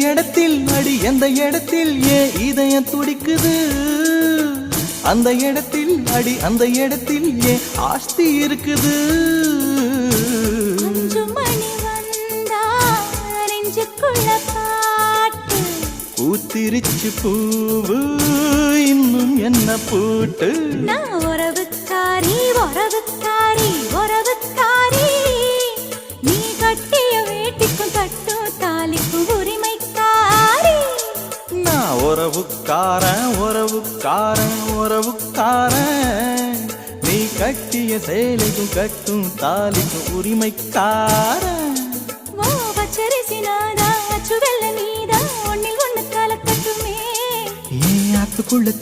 இடத்தில் அடி எந்த இடத்தில் ஏன் இதயம் துடிக்குது அந்த இடத்தில் அடி அந்த இடத்தில் ஏன் ஆஸ்தி இருக்குது பூத்திருச்சு பூவு இன்னும் என்ன பூட்டு நான் உறவுக்காரி உறவுக்காரி உறவுக்காரி நீ கட்டிய வேட்டிக்கும் கட்டும் தாலிக்கும் உரிமைக்காரி நான் உறவுக்காரன் உறவுக்காரன் உறவுக்காரன் நீ கட்டிய சேலைக்கும் கட்டும் தாலிக்கும் உரிமைக்காரன் ஓ பச்சரிசி நாதா அச்சு வெள்ள நீதா ஒன்னில் ஒண்ணு கலக்கட்டுமே ஏன் ஆத்துக்குள்ள